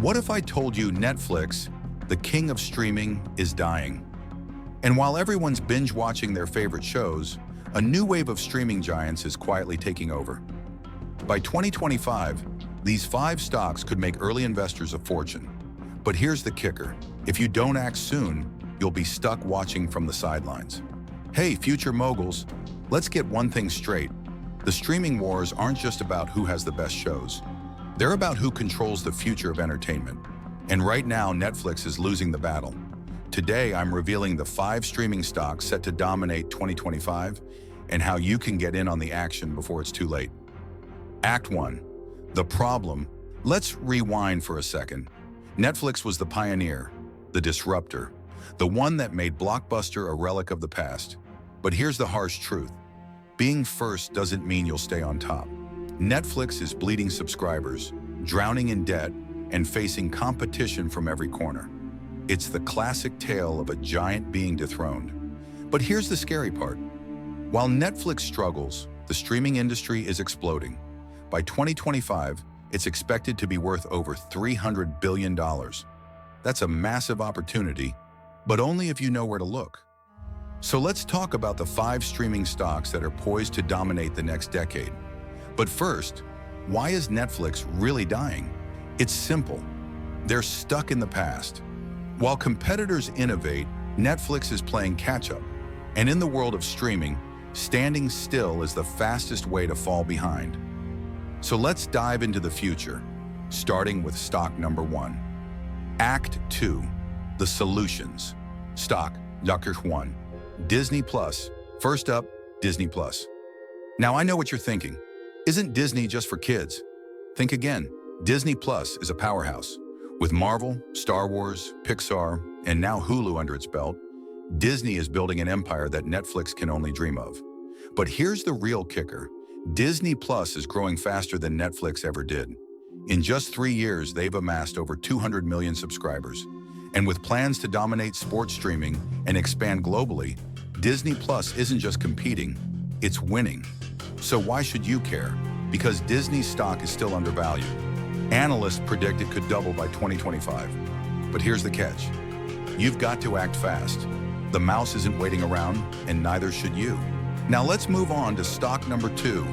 What if I told you Netflix, the king of streaming, is dying? And while everyone's binge watching their favorite shows, a new wave of streaming giants is quietly taking over. By 2025, these 5 stocks could make early investors a fortune. But here's the kicker. If you don't act soon, you'll be stuck watching from the sidelines. Hey, future moguls, let's get one thing straight. The streaming wars aren't just about who has the best shows. They're about who controls the future of entertainment. And right now, Netflix is losing the battle. Today, I'm revealing the 5 streaming stocks set to dominate 2025 and how you can get in on the action before it's too late. Act 1. The problem. Let's rewind for a second. Netflix was the pioneer, the disruptor, the one that made Blockbuster a relic of the past. But here's the harsh truth. Being first doesn't mean you'll stay on top. Netflix is bleeding subscribers, drowning in debt, and facing competition from every corner. It's the classic tale of a giant being dethroned. But here's the scary part. While Netflix struggles, the streaming industry is exploding. By 2025, it's expected to be worth over $300 billion. That's a massive opportunity, but only if you know where to look. So let's talk about the 5 streaming stocks that are poised to dominate the next decade. But first, why is Netflix really dying? It's simple. They're stuck in the past. While competitors innovate, Netflix is playing catch-up. And in the world of streaming, standing still is the fastest way to fall behind. So let's dive into the future, starting with stock number 1. Act 2, the solutions. Stock number 1, Disney Plus. First up, Disney Plus. Now I know what you're thinking. Isn't Disney just for kids? Think again. Disney Plus is a powerhouse. With Marvel, Star Wars, Pixar, and now Hulu under its belt, Disney is building an empire that Netflix can only dream of. But here's the real kicker. Disney Plus is growing faster than Netflix ever did. In just 3 years, they've amassed over 200 million subscribers. And with plans to dominate sports streaming and expand globally, Disney Plus isn't just competing, it's winning. So why should you care? Because Disney's stock is still undervalued. Analysts predict it could double by 2025. But here's the catch. You've got to act fast. The mouse isn't waiting around, and neither should you. Now let's move on to stock number 2,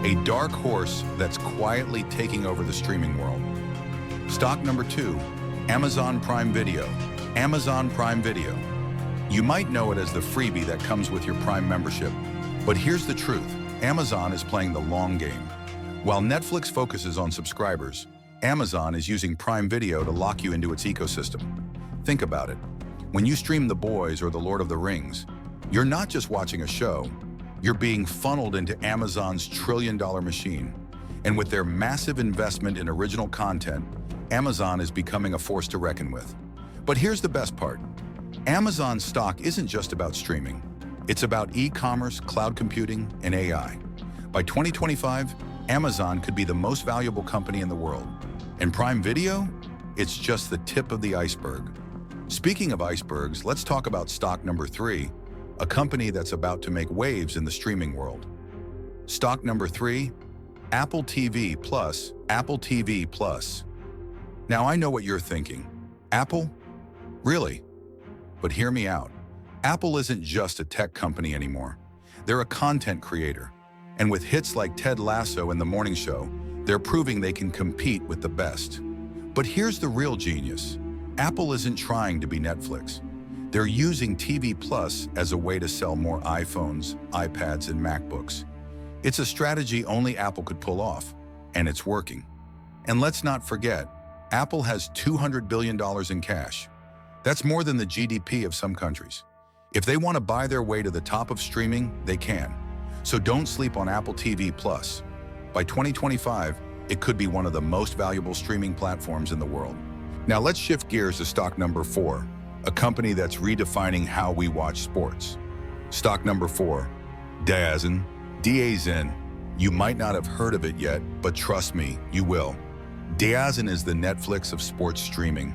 a dark horse that's quietly taking over the streaming world. Stock number 2, Amazon Prime Video. Amazon Prime Video. You might know it as the freebie that comes with your Prime membership, but here's the truth. Amazon is playing the long game. While Netflix focuses on subscribers, Amazon is using Prime Video to lock you into its ecosystem. Think about it. When you stream The Boys or The Lord of the Rings, you're not just watching a show, you're being funneled into Amazon's trillion-dollar machine. And with their massive investment in original content, Amazon is becoming a force to reckon with. But here's the best part. Amazon stock isn't just about streaming. It's about e-commerce, cloud computing, and AI. By 2025, Amazon could be the most valuable company in the world. And Prime Video? It's just the tip of the iceberg. Speaking of icebergs, let's talk about stock number 3, a company that's about to make waves in the streaming world. Stock number 3, Apple TV Plus. Apple TV Plus. Now I know what you're thinking. Apple? Really? But hear me out. Apple isn't just a tech company anymore. They're a content creator. And with hits like Ted Lasso and The Morning Show, they're proving they can compete with the best. But here's the real genius. Apple isn't trying to be Netflix. They're using TV Plus as a way to sell more iPhones, iPads, and MacBooks. It's a strategy only Apple could pull off, and it's working. And let's not forget, Apple has $200 billion in cash. That's more than the GDP of some countries. If they want to buy their way to the top of streaming, they can. So don't sleep on Apple TV Plus. By 2025, it could be one of the most valuable streaming platforms in the world. Now let's shift gears to stock number 4, a company that's redefining how we watch sports. Stock number 4, DAZN. DAZN. You might not have heard of it yet, but trust me, you will. DAZN is the Netflix of sports streaming.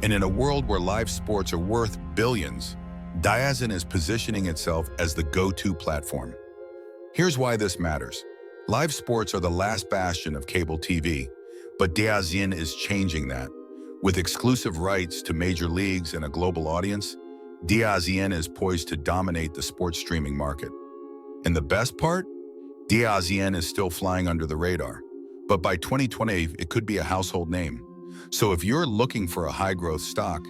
And in a world where live sports are worth billions, DAZN is positioning itself as the go-to platform. Here's why this matters. Live sports are the last bastion of cable TV, but DAZN is changing that. With exclusive rights to major leagues and a global audience, DAZN is poised to dominate the sports streaming market. And the best part? DAZN is still flying under the radar, but by 2020, it could be a household name. So if you're looking for a high-growth stock,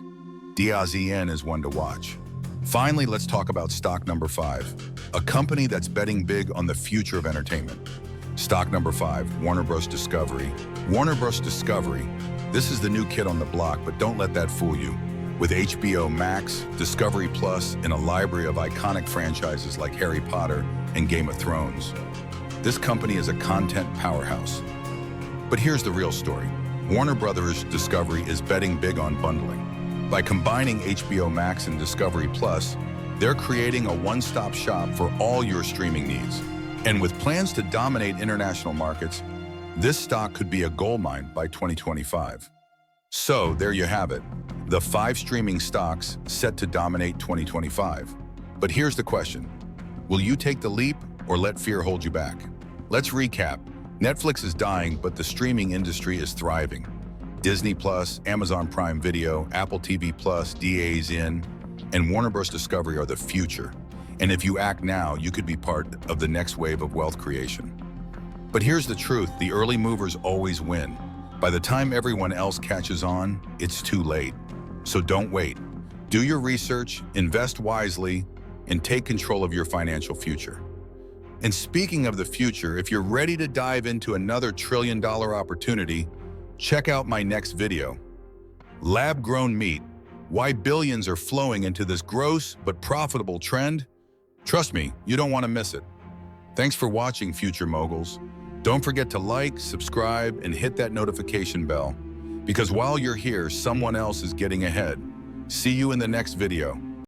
DAZN is one to watch. Finally, let's talk about stock number 5, a company that's betting big on the future of entertainment. Stock number 5, Warner Bros. Discovery. Warner Bros. Discovery. This is the new kid on the block, but don't let that fool you. With HBO Max, Discovery Plus, and a library of iconic franchises like Harry Potter and Game of Thrones, this company is a content powerhouse. But here's the real story. Warner Bros. Discovery is betting big on bundling. By combining HBO Max and Discovery Plus, they're creating a one-stop shop for all your streaming needs. And with plans to dominate international markets, this stock could be a goldmine by 2025. So there you have it, the 5 streaming stocks set to dominate 2025. But here's the question. Will you take the leap or let fear hold you back? Let's recap. Netflix is dying, but the streaming industry is thriving. Disney Plus, Amazon Prime Video, Apple TV Plus, DAZN, and Warner Bros. Discovery are the future. And if you act now, you could be part of the next wave of wealth creation. But here's the truth, the early movers always win. By the time everyone else catches on, it's too late. So don't wait. Do your research, invest wisely, and take control of your financial future. And speaking of the future, if you're ready to dive into another trillion-dollar opportunity, check out my next video. Lab-grown meat, why billions are flowing into this gross but profitable trend? Trust me, you don't want to miss it. Thanks for watching, Future Moguls. Don't forget to like, subscribe, and hit that notification bell, because while you're here, someone else is getting ahead. See you in the next video.